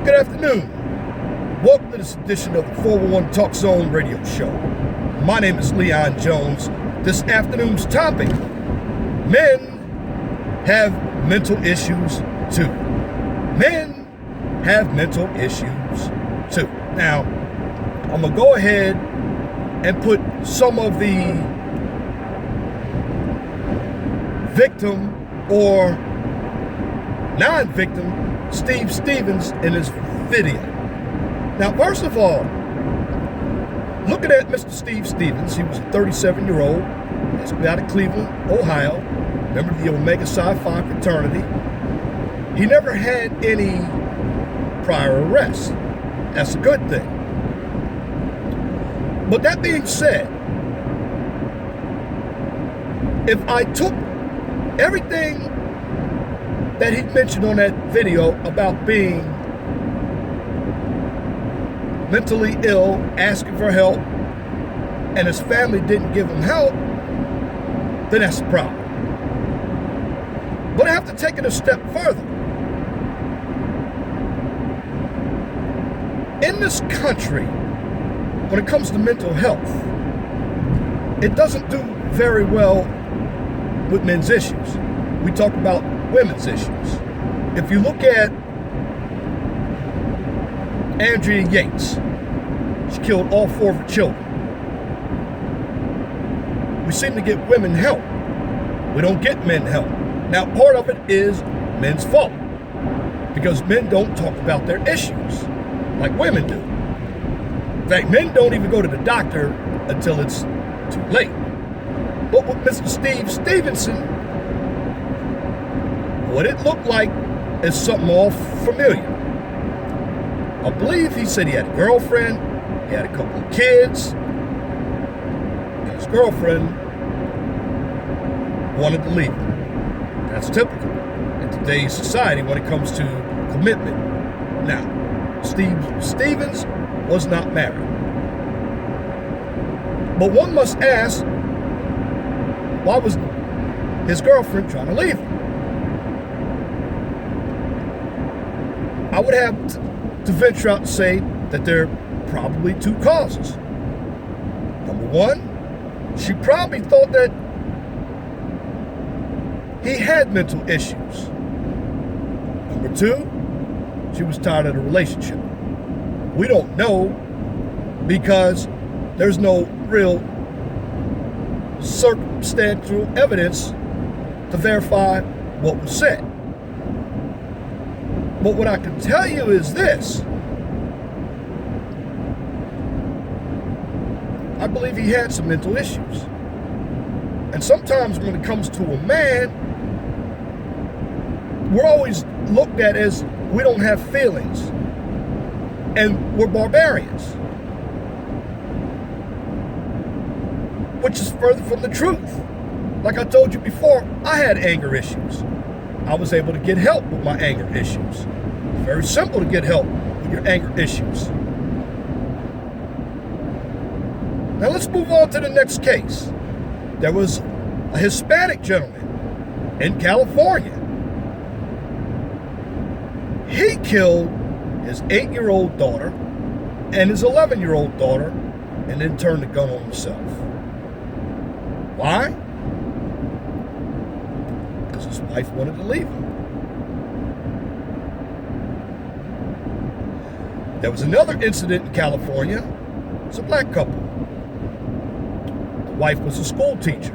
Good afternoon. Welcome to this edition of the 411 Talk Zone radio show. My name is Leon Jones. This afternoon's topic: men have mental issues too. Men have mental issues too. Now, I'm going to go ahead and put some of the victim or non-victim Steve Stevens in his video. Now, first of all, looking at Mr. Steve Stevens, he was a 37-year-old, out of Cleveland, Ohio, member of the Omega Psi Phi fraternity. He never had any prior arrests. That's a good thing. But that being said, if I took everything that he mentioned on that video about being mentally ill, asking for help, and his family didn't give him help, then that's a problem. But I have to take it a step further. In this country, when it comes to mental health, it doesn't do very well with men's issues. We talk about women's issues. If you look at Andrea Yates, she killed all 4 of her children. We seem to get women help. We don't get men help. Now, part of it is men's fault, because men don't talk about their issues like women do. In fact, men don't even go to the doctor until it's too late. But with Mr. Steve Stevenson, what it looked like is something all familiar. I believe he said he had a girlfriend, he had a couple of kids, and his girlfriend wanted to leave him. That's typical in today's society when it comes to commitment. Now, Steve Stevens was not married. But one must ask, why was his girlfriend trying to leave him? I would have to venture out and say that there are probably 2 causes. Number one, she probably thought that he had mental issues. Number 2, she was tired of the relationship. We don't know, because there's no real circumstantial evidence to verify what was said. But what I can tell you is this: I believe he had some mental issues. And sometimes when it comes to a man, we're always looked at as we don't have feelings and we're barbarians, which is further from the truth. Like I told you before, I had anger issues. I was able to get help with my anger issues. It's very simple to get help with your anger issues. Now let's move on to the next case. There was a Hispanic gentleman in California. He killed his 8-year-old daughter and his 11-year-old daughter, and then turned the gun on himself. Why? Because his wife wanted to leave him. There was another incident in California. It's a black couple. The wife was a school teacher.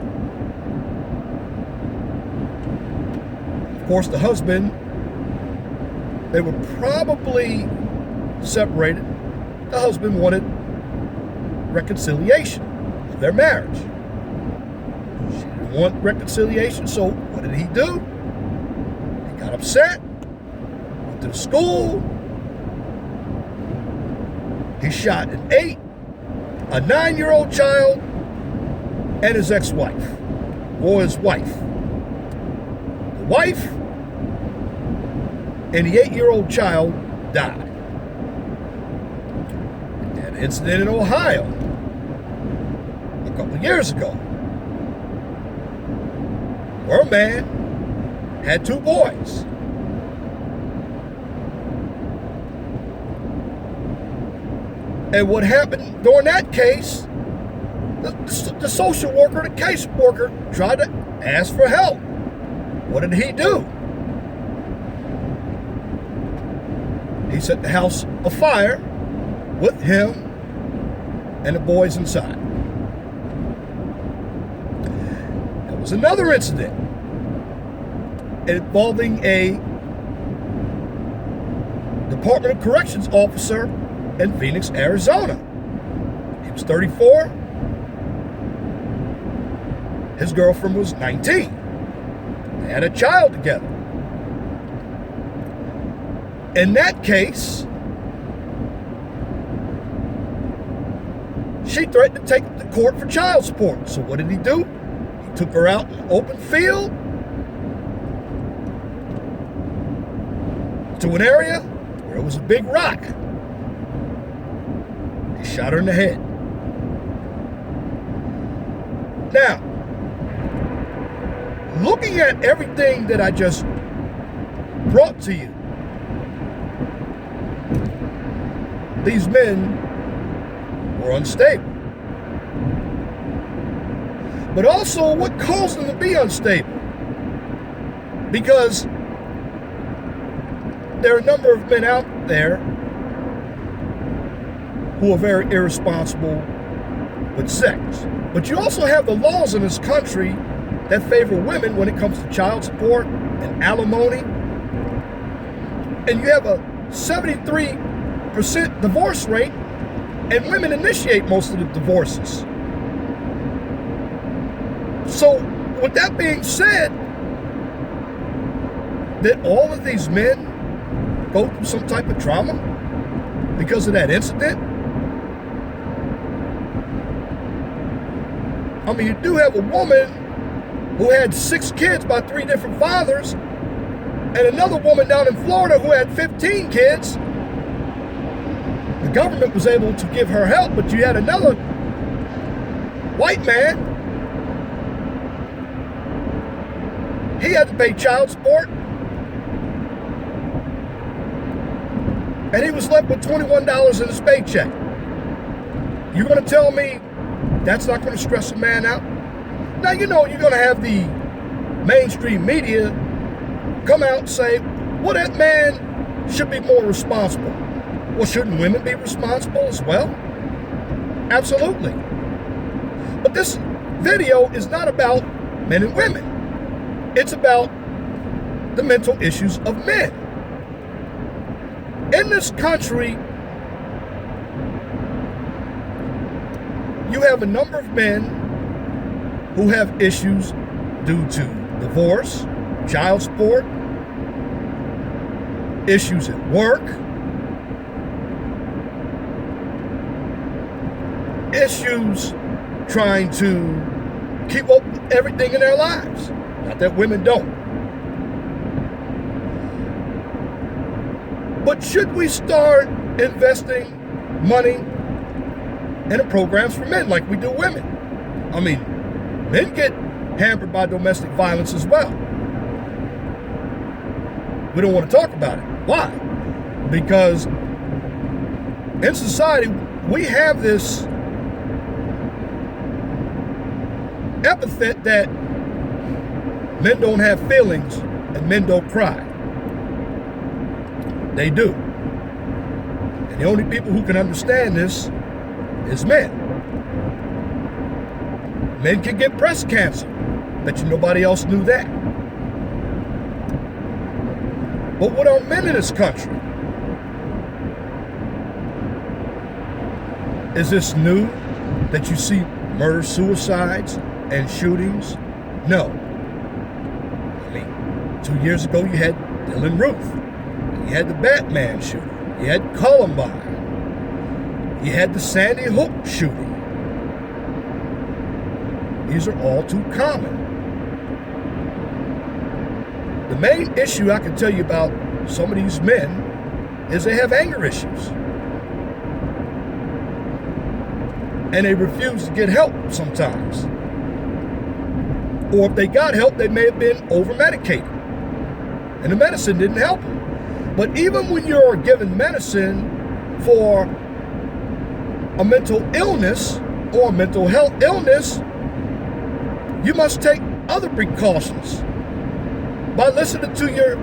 Of course, the husband, they were probably separated. The husband wanted reconciliation of their marriage. She didn't want reconciliation, so what did he do? He got upset, went to the school. He shot an 8, a 9-year-old child, and his ex-wife, or his wife. The wife and the 8-year-old child died. An incident in Ohio a couple of years ago, where a man had 2 boys. And what happened during that case, the social worker, the case worker, tried to ask for help. What did he do? He set the house afire with him and the boys inside. There was another incident involving a Department of Corrections officer in Phoenix, Arizona. He was 34. His girlfriend was 19. They had a child together. In that case, she threatened to take him to court for child support. So what did he do? He took her out in an open field to an area where it was a big rock. He shot her in the head. Now, looking at everything that I just brought to you, these men were unstable. But also, what caused them to be unstable? Because there are a number of men out there who are very irresponsible with sex. But you also have the laws in this country that favor women when it comes to child support and alimony. And you have a 73% divorce rate, and women initiate most of the divorces. So, with that being said, did all of these men go through some type of trauma because of that incident? I mean, you do have a woman who had 6 kids by 3 different fathers, and another woman down in Florida who had 15 kids. The government was able to give her help, but you had another white man. He had to pay child support, and he was left with $21 in his paycheck. You're going to tell me that's not going to stress a man out? Now, you know, you're going to have the mainstream media come out and say, well, that man should be more responsible. Well, shouldn't women be responsible as well? Absolutely. But this video is not about men and women. It's about the mental issues of men. In this country, you have a number of men who have issues due to divorce, child support, issues at work, issues trying to keep up with everything in their lives. Not that women don't. But should we start investing money in the programs for men like we do women? I mean, men get hampered by domestic violence as well. We don't want to talk about it. Why? Because in society, we have this epithet that men don't have feelings and men don't cry. They do. And the only people who can understand this is men. Men can get breast cancer. Bet you nobody else knew that. But what are men in this country? Is this new that you see murder, suicides, and shootings? No. I mean, 2 years ago you had Dylan Ruth. You had the Batman shooting. You had Columbine. You had the Sandy Hook shooting. These are all too common. The main issue I can tell you about some of these men is they have anger issues. And they refuse to get help sometimes. Or if they got help, they may have been over-medicated. And the medicine didn't help them. But even when you're given medicine for a mental illness or a mental health illness, you must take other precautions by listening to your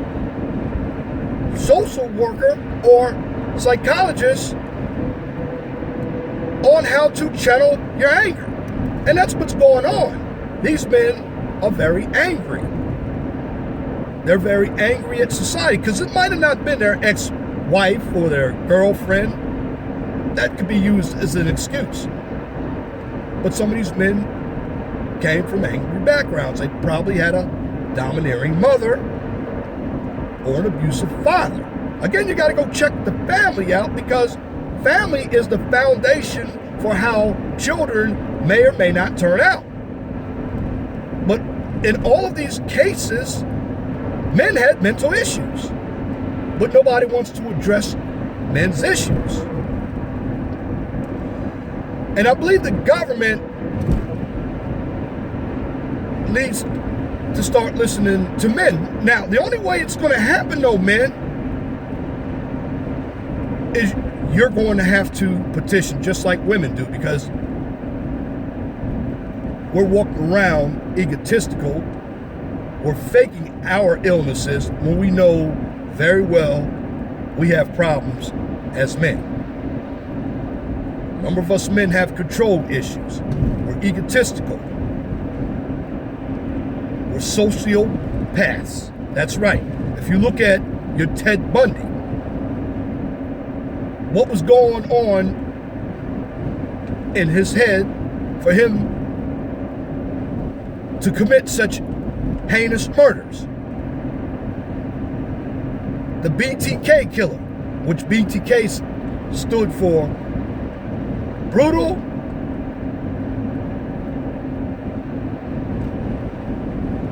social worker or psychologist on how to channel your anger. And that's what's going on. These men are very angry. They're very angry at society because it might have not been their ex-wife or their girlfriend. That could be used as an excuse. But some of these men came from angry backgrounds. They probably had a domineering mother or an abusive father. Again, you got to go check the family out because family is the foundation for how children may or may not turn out. But in all of these cases, men had mental issues, but nobody wants to address men's issues. And I believe the government needs to start listening to men. Now, the only way it's going to happen, though, men, is you're going to have to petition just like women do because we're walking around egotistical. We're faking our illnesses when we know very well we have problems as men. A number of us men have control issues. We're egotistical. We're sociopaths. That's right. If you look at your Ted Bundy, what was going on in his head for him to commit such heinous murders? The BTK killer, which BTK stood for brutal,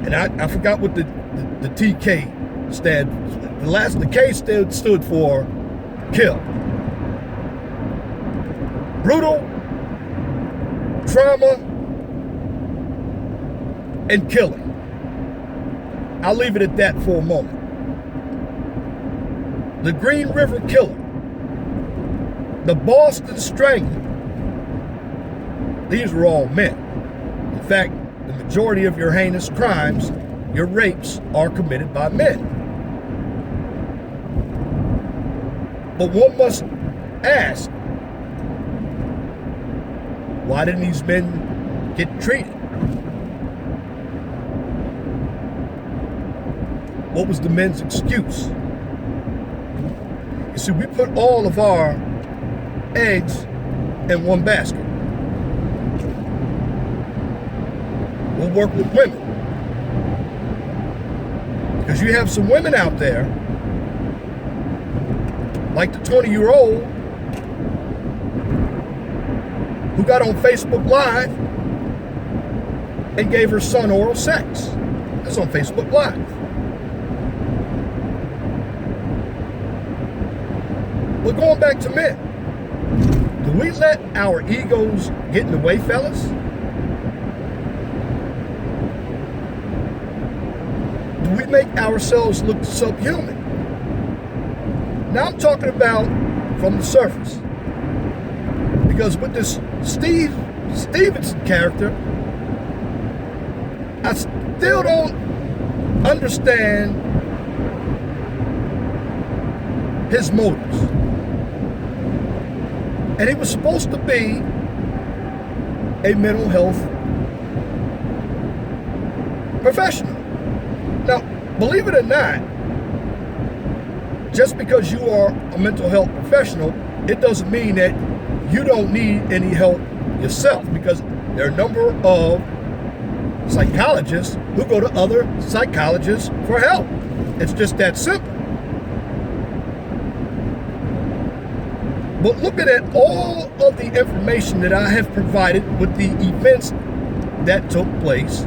and I forgot what the TK the K stood for kill. Brutal, trauma, and killing. I'll leave it at that for a moment. The Green River Killer, the Boston Strangler, these were all men. In fact, the majority of your heinous crimes, your rapes, are committed by men. But one must ask, why didn't these men get treated? What was the men's excuse? You see, we put all of our eggs in one basket. We'll work with women. Because you have some women out there, like the 20-year-old who got on Facebook Live and gave her son oral sex. That's on Facebook Live. But going back to men, do we let our egos get in the way, fellas? Do we make ourselves look subhuman? Now I'm talking about from the surface. Because with this Steve Stevenson character, I still don't understand his motives. And he was supposed to be a mental health professional. Now, believe it or not, just because you are a mental health professional, it doesn't mean that you don't need any help yourself, because there are a number of psychologists who go to other psychologists for help. It's just that simple. But looking at all of the information that I have provided with the events that took place,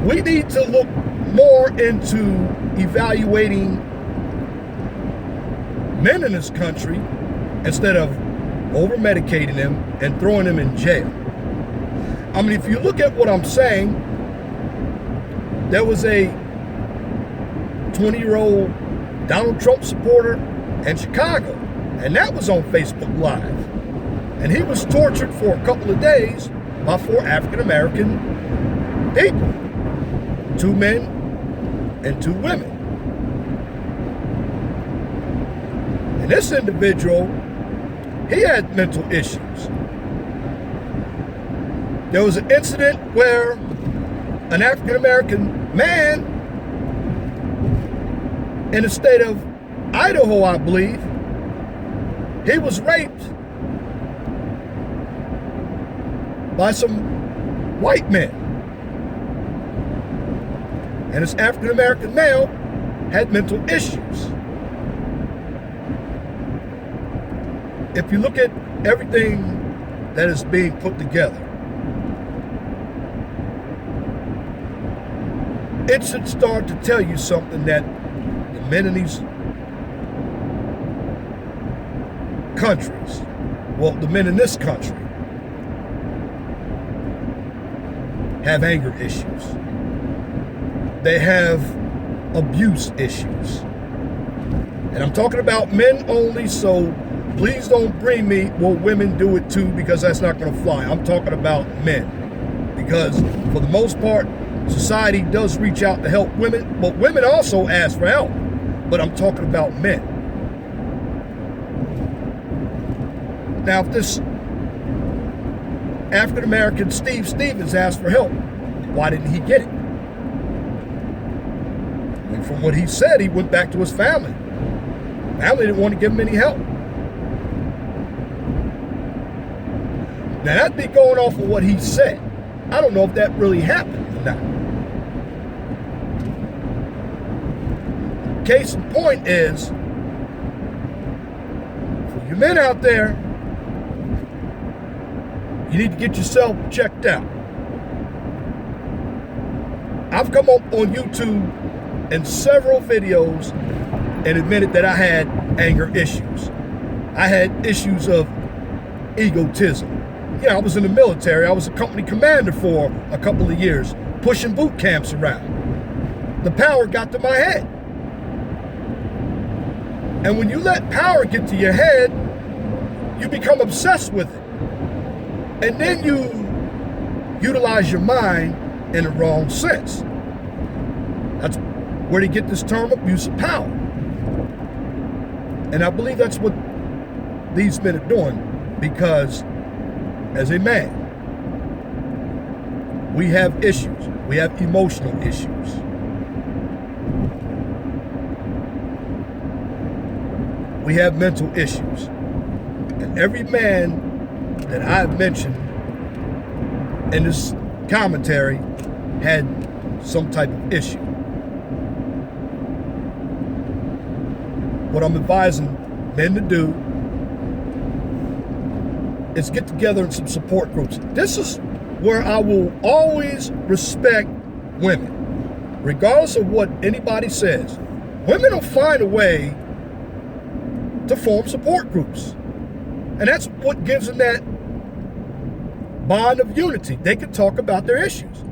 we need to look more into evaluating men in this country instead of over-medicating them and throwing them in jail. I mean, if you look at what I'm saying, there was a 20-year-old Donald Trump supporter in Chicago, And that was on Facebook Live. And he was tortured for a couple of days by 4 African-American people. 2 men and 2 women. And this individual, he had mental issues. There was an incident where an African-American man in the state of Idaho, I believe, he was raped by some white men. And this African-American male had mental issues. If you look at everything that is being put together, it should start to tell you something, that the men in these countries, well, the men in this country, have anger issues. They have abuse issues. And I'm talking about men only, so please don't bring me, well, women do it too, because that's not going to fly. I'm talking about men. Because for the most part, society does reach out to help women, but women also ask for help. But I'm talking about men. Now, if this African-American Steve Stevens asked for help, why didn't he get it? I mean, from what he said, he went back to his family. Family didn't want to give him any help. Now, that'd be going off of what he said. I don't know if that really happened or not. Case in point is, for you men out there, you need to get yourself checked out. I've come up on YouTube in several videos and admitted that I had anger issues. I had issues of egotism. I was in the military. I was a company commander for a couple of years, pushing boot camps around. The power got to my head. And when you let power get to your head, you become obsessed with it. And then you utilize your mind in the wrong sense. That's where they get this term, abuse of power. And I believe that's what these men are doing, because as a man, we have issues. We have emotional issues. We have mental issues. And every man that I've mentioned in this commentary had some type of issue. What I'm advising men to do is get together in some support groups. This is where I will always respect women, regardless of what anybody says. Women will find a way to form support groups. And that's what gives them that bond of unity. They can talk about their issues.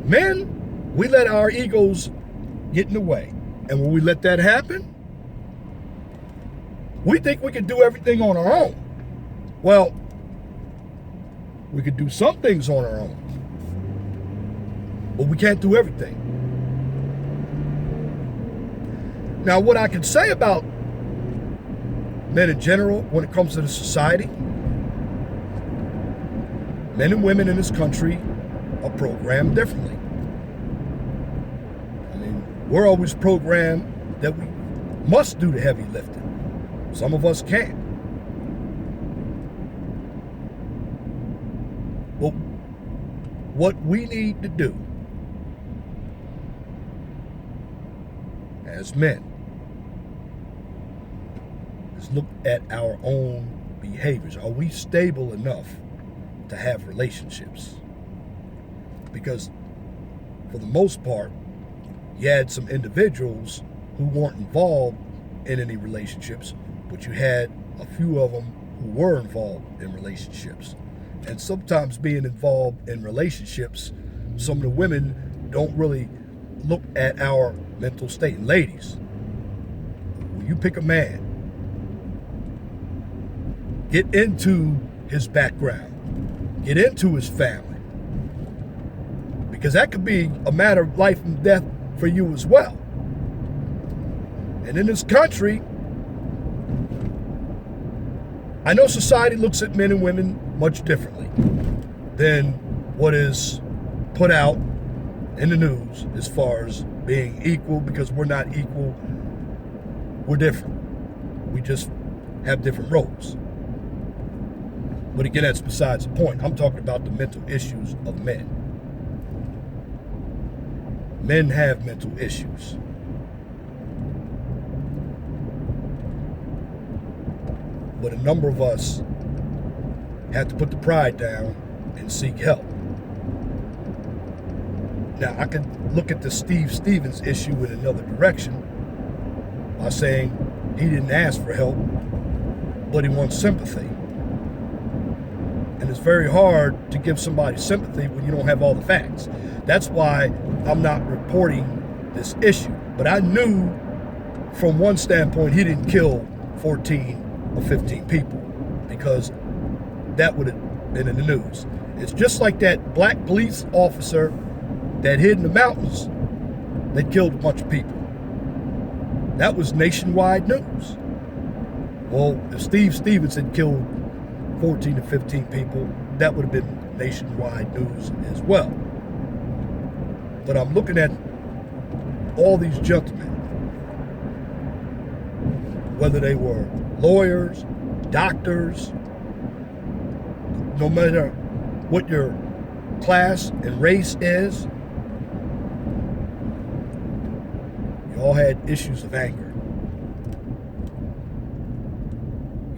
Men, we let our egos get in the way. And when we let that happen, we think we can do everything on our own. Well, we could do some things on our own, but we can't do everything. Now, what I can say about men in general when it comes to the society, men and women in this country are programmed differently. I mean, we're always programmed that we must do the heavy lifting. Some of us can't. But what we need to do as men is look at our own behaviors. Are we stable enough to have relationships? Because for the most part, you had some individuals who weren't involved in any relationships, but you had a few of them who were involved in relationships. And sometimes being involved in relationships, some of the women don't really look at our mental state. And ladies, when you pick a man, Get into his background. Get into his family. Because that could be a matter of life and death for you as well. And in this country, I know society looks at men and women much differently than what is put out in the news as far as being equal, because we're not equal. We're different. We just have different roles. But again, that's besides the point. I'm talking about the mental issues of men. Men have mental issues. But a number of us have to put the pride down and seek help. Now, I could look at the Steve Stevens issue in another direction by saying he didn't ask for help, but he wants sympathy. And it's very hard to give somebody sympathy when you don't have all the facts. That's why I'm not reporting this issue. But I knew from one standpoint he didn't kill 14 or 15 people, because that would have been in the news. It's just like that black police officer that hid in the mountains that killed a bunch of people. That was nationwide news. Well, if Steve Stevens had killed 14 to 15 people, that would have been nationwide news as well. But I'm looking at all these gentlemen, whether they were lawyers, doctors, no matter what your class and race is, you all had issues of anger.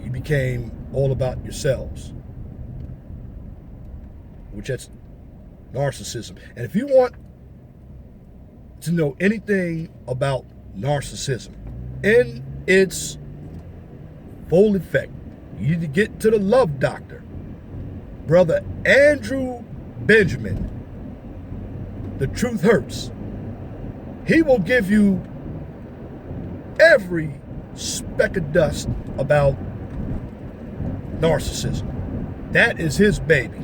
You became all about yourselves, which that's narcissism. And if you want to know anything about narcissism in its full effect, you need to get to the love doctor, Brother Andrew Benjamin. The Truth Hurts. He will give you every speck of dust about narcissism. That is his baby.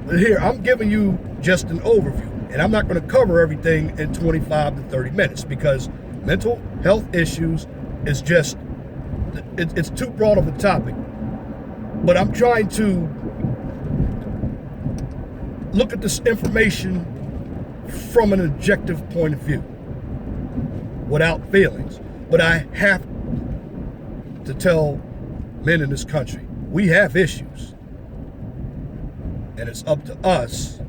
But here, I'm giving you just an overview, and I'm not going to cover everything in 25 to 30 minutes, because mental health issues is just, it's too broad of a topic. But I'm trying to look at this information from an objective point of view, without feelings. But I have to tell men in this country, we have issues. And it's up to us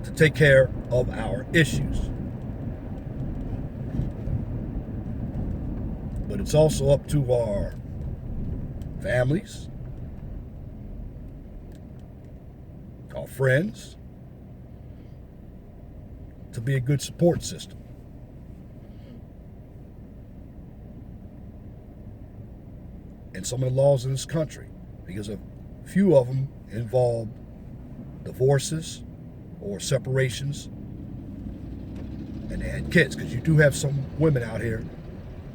to take care of our issues. But it's also up to our families, our friends, to be a good support system. And some of the laws in this country, because a few of them involve divorces or separations, and they had kids, because you do have some women out here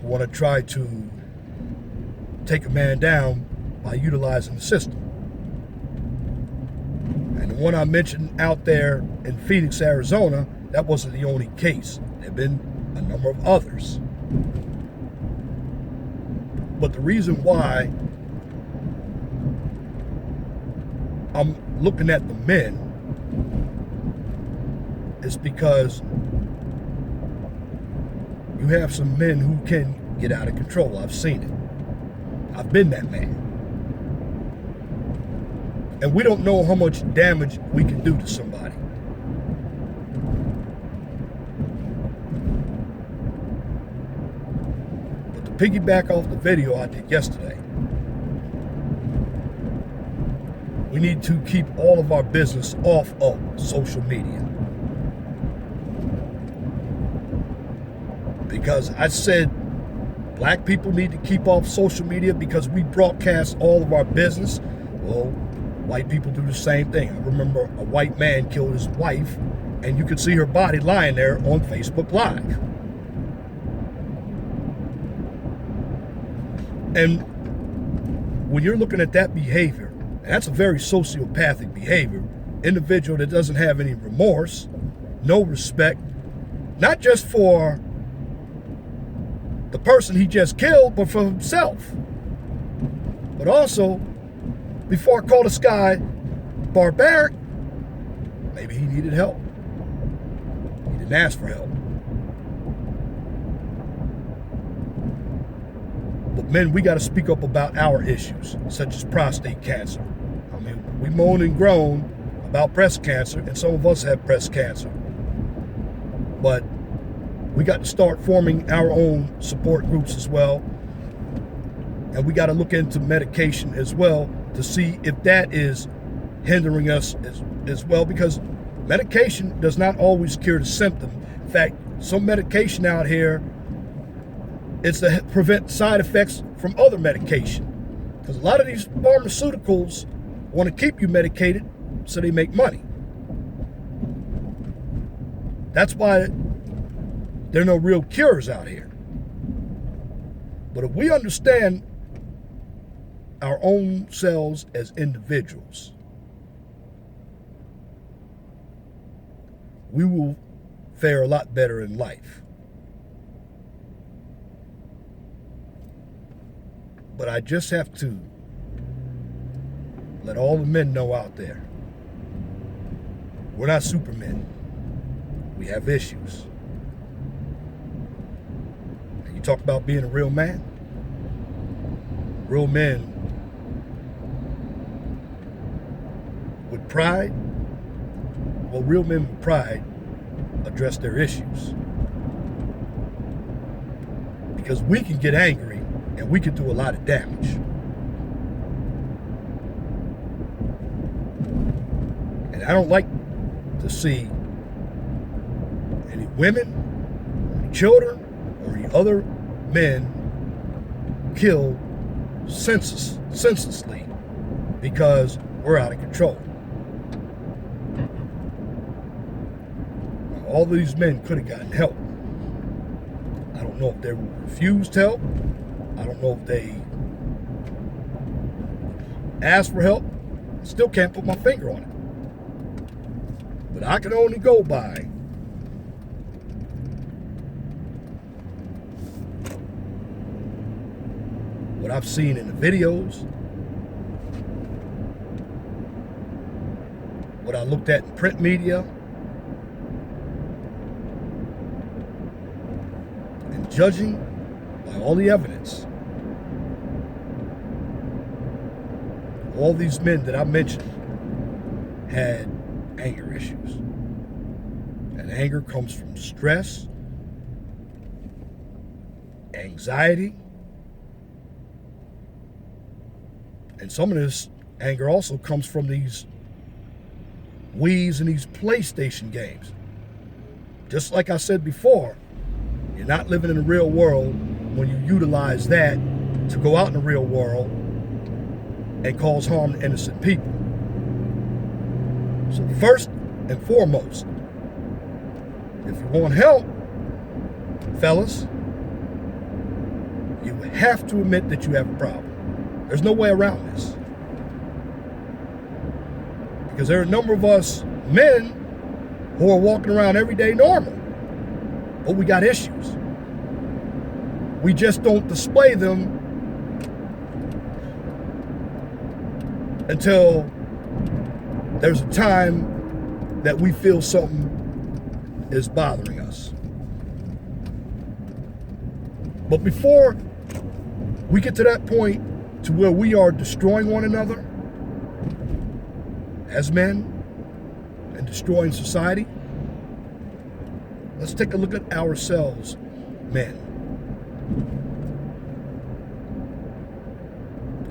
who want to try to take a man down by utilizing the system. And the one I mentioned out there in Phoenix, Arizona, that wasn't the only case. There have been a number of others. But the reason why I'm looking at the men is because you have some men who can get out of control. I've seen it. I've been that man. And we don't know how much damage we can do to somebody. But to piggyback off the video I did yesterday, we need to keep all of our business off of social media. Because I said black people need to keep off social media because we broadcast all of our business. Well, white people do the same thing. I remember a white man killed his wife, and you could see her body lying there on Facebook Live. And when you're looking at that behavior, that's a very sociopathic behavior. Individual that doesn't have any remorse, no respect, not just for the person he just killed, but for himself. But also, before I call this guy barbaric, maybe he needed help. He didn't ask for help. But men, we got to speak up about our issues, such as prostate cancer. I mean, we moan and groan about breast cancer, and some of us have breast cancer. But we got to start forming our own support groups as well. And we got to look into medication as well to see if that is hindering us as well, because medication does not always cure the symptom. In fact, some medication out here, it's to prevent side effects from other medication. Because a lot of these pharmaceuticals want to keep you medicated so they make money. That's why there are no real cures out here. But if we understand our own selves as individuals, we will fare a lot better in life. But I just have to let all the men know out there, we're not supermen. We have issues. And you talk about being a real man. Real men with pride, well, real men with pride address their issues. Because we can get angry and we can do a lot of damage. And I don't like to see any women, any children, or any other men killed senselessly because we're out of control. All these men could have gotten help. I don't know if they were refused help. I don't know if they asked for help. I still can't put my finger on it. But I can only go by what I've seen in the videos, what I looked at in print media, and judging by all the evidence. All these men that I mentioned had anger issues. And anger comes from stress, anxiety, and some of this anger also comes from these Wii's and these PlayStation games. Just like I said before, you're not living in the real world when you utilize that to go out in the real world and cause harm to innocent people. So first and foremost, if you want help, fellas, you have to admit that you have a problem. There's no way around this. Because there are a number of us men who are walking around every day normal, but we got issues. We just don't display them until there's a time that we feel something is bothering us. But before we get to that point to where we are destroying one another as men and destroying society, let's take a look at ourselves, men,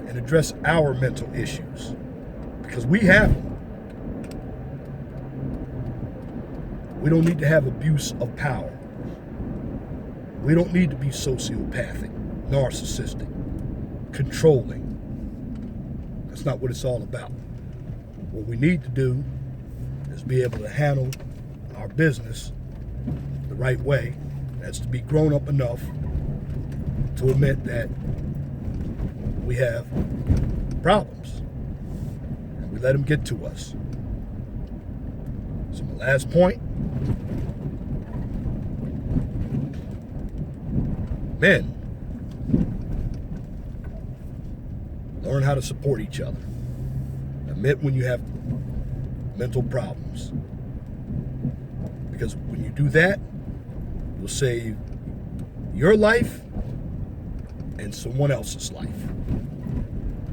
and address our mental issues, because we have them. We don't need to have abuse of power. We don't need to be sociopathic, narcissistic, controlling. That's not what it's all about. What we need to do is be able to handle our business the right way. That's to be grown up enough to admit that we have problems. And we let them get to us. So my last point, men, learn how to support each other. Admit when you have mental problems. Because when you do that, you'll save your life and someone else's life.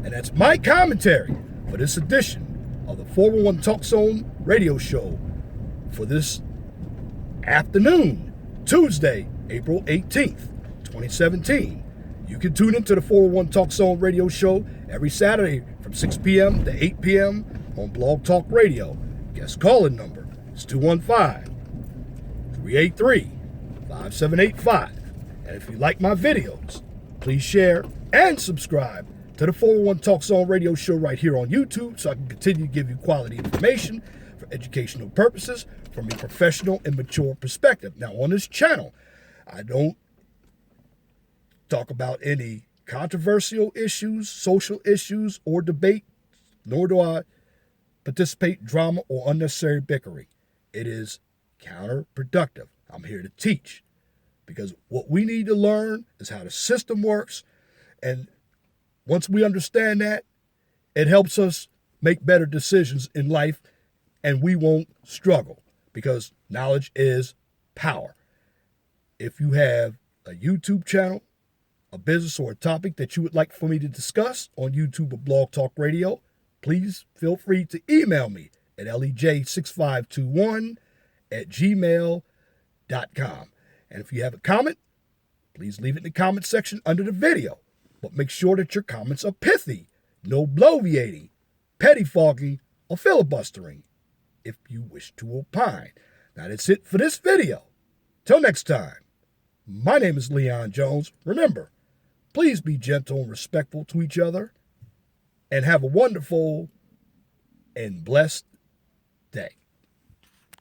And that's my commentary for this edition of the 411 Talk Zone radio show for this afternoon, Tuesday, April 18th, 2017. You can tune into the 401 Talk Zone radio show every Saturday from 6 p.m. to 8 p.m. on Blog Talk Radio. Guest calling number is 215-383-5785. And if you like my videos, please share and subscribe to the 401 Talk Zone radio show right here on YouTube so I can continue to give you quality information for educational purposes from a professional and mature perspective. Now, on this channel, I don't talk about any controversial issues, social issues, or debate, nor do I participate in drama or unnecessary bickering. It is counterproductive. I'm here to teach, because what we need to learn is how the system works, and once we understand that, it helps us make better decisions in life, and we won't struggle, because knowledge is power. If you have a YouTube channel, a business, or a topic that you would like for me to discuss on YouTube or Blog Talk Radio, please feel free to email me at lej6521@gmail.com. And if you have a comment, please leave it in the comment section under the video. But make sure that your comments are pithy, no bloviating, pettifogging, or filibustering, if you wish to opine. Now that's it for this video. Till next time, my name is Leon Jones. Remember, please be gentle and respectful to each other, and have a wonderful and blessed day.